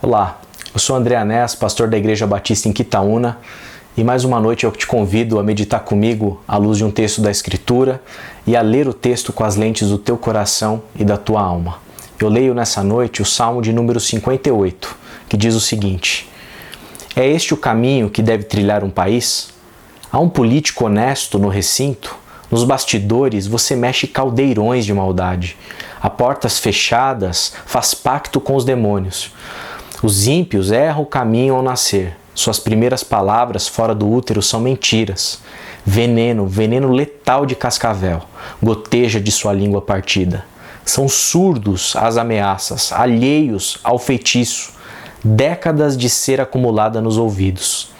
Olá, eu sou André Anés, pastor da Igreja Batista em Quitaúna, e mais uma noite eu te convido a meditar comigo à luz de um texto da Escritura e a ler o texto com as lentes do teu coração e da tua alma. Eu leio nessa noite o Salmo de número 58, que diz o seguinte: É este o caminho que deve trilhar um país? Há um político honesto no recinto? Nos bastidores você mexe caldeirões de maldade. A portas fechadas faz pacto com os demônios. Os ímpios erram o caminho ao nascer. Suas primeiras palavras fora do útero são mentiras. Veneno, veneno letal de cascavel, goteja de sua língua partida. São surdos às ameaças, alheios ao feitiço. Décadas de cera acumulada nos ouvidos.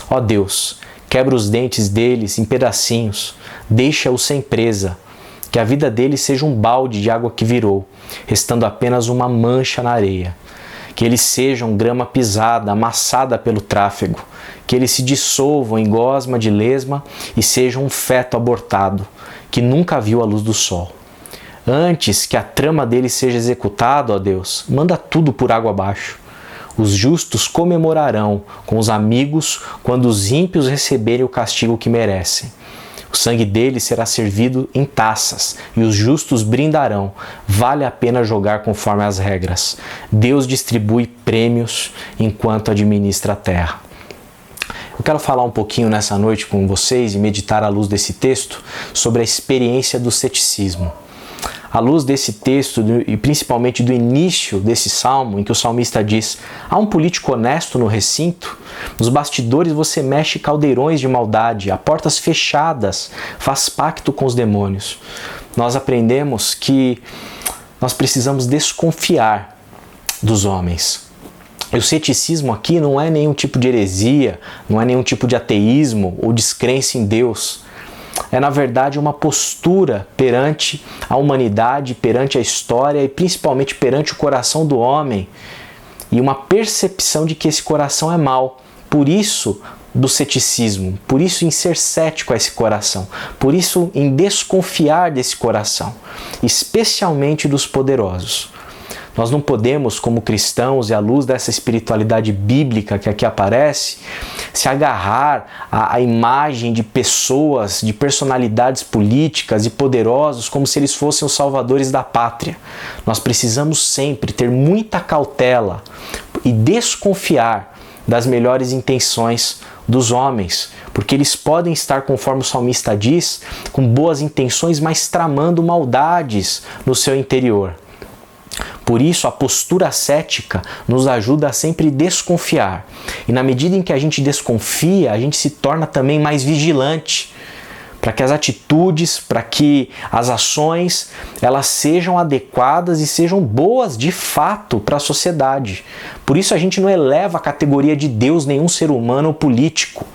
Ó Deus, quebra os dentes deles em pedacinhos. Deixa-os sem presa. Que a vida deles seja um balde de água que virou, restando apenas uma mancha na areia. Que eles sejam grama pisada, amassada pelo tráfego. Que eles se dissolvam em gosma de lesma e sejam um feto abortado, que nunca viu a luz do sol. Antes que a trama deles seja executada, ó Deus, manda tudo por água abaixo. Os justos comemorarão com os amigos quando os ímpios receberem o castigo que merecem. O sangue deles será servido em taças, e os justos brindarão. Vale a pena jogar conforme as regras. Deus distribui prêmios enquanto administra a terra. Eu quero falar um pouquinho nessa noite com vocês e meditar à luz desse texto sobre a experiência do ceticismo. À luz desse texto e principalmente do início desse salmo, em que o salmista diz: há um político honesto no recinto? Nos bastidores você mexe caldeirões de maldade, a portas fechadas faz pacto com os demônios. Nós aprendemos que nós precisamos desconfiar dos homens. E o ceticismo aqui não é nenhum tipo de heresia, não é nenhum tipo de ateísmo ou descrença em Deus. É, na verdade, uma postura perante a humanidade, perante a história e principalmente perante o coração do homem, e uma percepção de que esse coração é mau. Por isso, do ceticismo, por isso em ser cético a esse coração, por isso em desconfiar desse coração, especialmente dos poderosos. Nós não podemos, como cristãos e à luz dessa espiritualidade bíblica que aqui aparece, se agarrar à imagem de pessoas, de personalidades políticas e poderosos como se eles fossem os salvadores da pátria. Nós precisamos sempre ter muita cautela e desconfiar das melhores intenções dos homens, porque eles podem estar, conforme o salmista diz, com boas intenções, mas tramando maldades no seu interior. Por isso, a postura cética nos ajuda a sempre desconfiar. E na medida em que a gente desconfia, a gente se torna também mais vigilante, para que as atitudes, para que as ações, elas sejam adequadas e sejam boas de fato para a sociedade. Por isso a gente não eleva a categoria de Deus nenhum ser humano ou político.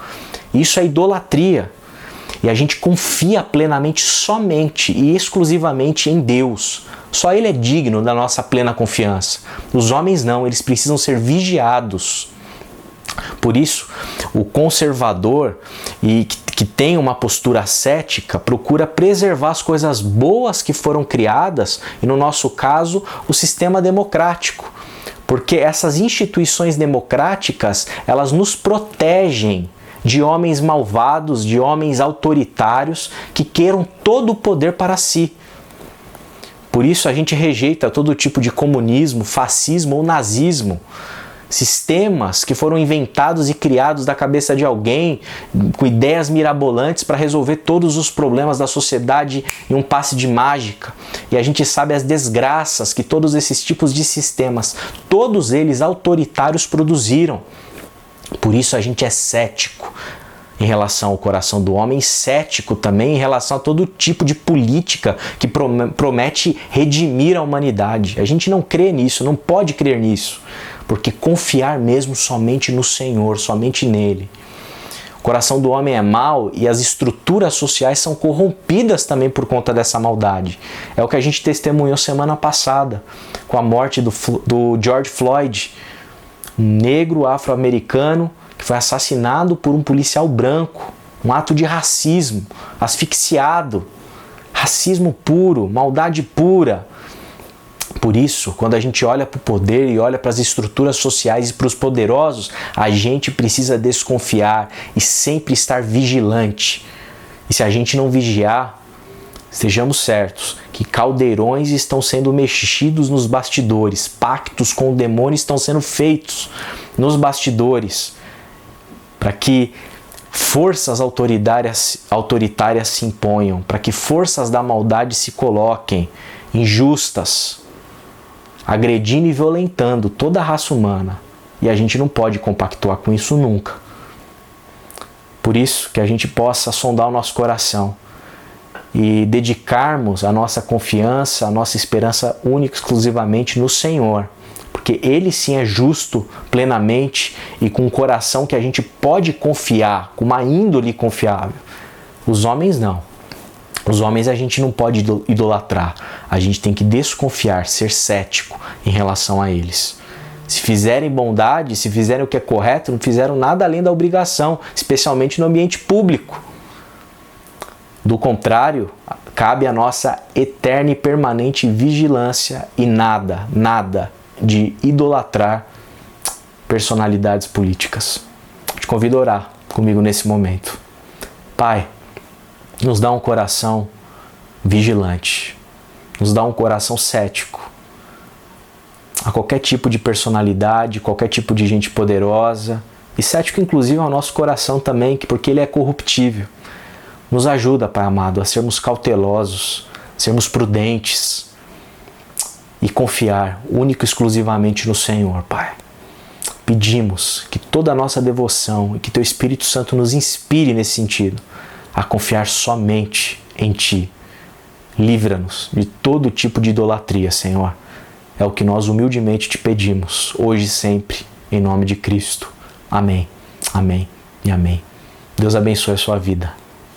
Isso é idolatria. E a gente confia plenamente somente e exclusivamente em Deus. Só Ele é digno da nossa plena confiança. Os homens não, eles precisam ser vigiados. Por isso, o conservador e que tem uma postura cética procura preservar as coisas boas que foram criadas, e no nosso caso, o sistema democrático. Porque essas instituições democráticas, elas nos protegem de homens malvados, de homens autoritários que queiram todo o poder para si. Por isso a gente rejeita todo tipo de comunismo, fascismo ou nazismo. Sistemas que foram inventados e criados da cabeça de alguém com ideias mirabolantes para resolver todos os problemas da sociedade em um passe de mágica. E a gente sabe as desgraças que todos esses tipos de sistemas, todos eles autoritários, produziram. Por isso a gente é cético em relação ao coração do homem, cético também em relação a todo tipo de política que promete redimir a humanidade. A gente não crê nisso, não pode crer nisso, porque confiar mesmo somente no Senhor, somente nele. O coração do homem é mau e as estruturas sociais são corrompidas também por conta dessa maldade. É o que a gente testemunhou semana passada, com a morte do George Floyd, um negro afro-americano que foi assassinado por um policial branco, um ato de racismo, asfixiado, racismo puro, maldade pura. Por isso, quando a gente olha para o poder e olha para as estruturas sociais e para os poderosos, a gente precisa desconfiar e sempre estar vigilante. E se a gente não vigiar, estejamos certos que caldeirões estão sendo mexidos nos bastidores, pactos com o demônio estão sendo feitos nos bastidores, para que forças autoritárias se imponham, para que forças da maldade se coloquem, injustas, agredindo e violentando toda a raça humana. E a gente não pode compactuar com isso nunca. Por isso que a gente possa sondar o nosso coração e dedicarmos a nossa confiança, a nossa esperança única e exclusivamente no Senhor. Porque Ele sim é justo plenamente e com um coração que a gente pode confiar, com uma índole confiável. Os homens não. Os homens a gente não pode idolatrar. A gente tem que desconfiar, ser cético em relação a eles. Se fizerem bondade, se fizerem o que é correto, não fizeram nada além da obrigação, especialmente no ambiente público. Do contrário, cabe a nossa eterna e permanente vigilância e nada de idolatrar personalidades políticas. Te convido a orar comigo nesse momento. Pai, nos dá um coração vigilante, nos dá um coração cético a qualquer tipo de personalidade, qualquer tipo de gente poderosa, e cético inclusive ao nosso coração também, porque ele é corruptível. Nos ajuda, Pai amado, a sermos cautelosos, sermos prudentes e confiar único e exclusivamente no Senhor, Pai. Pedimos que toda a nossa devoção e que Teu Espírito Santo nos inspire nesse sentido, a confiar somente em Ti. Livra-nos de todo tipo de idolatria, Senhor. É o que nós humildemente Te pedimos, hoje e sempre, em nome de Cristo. Amém, amém e amém. Deus abençoe a sua vida.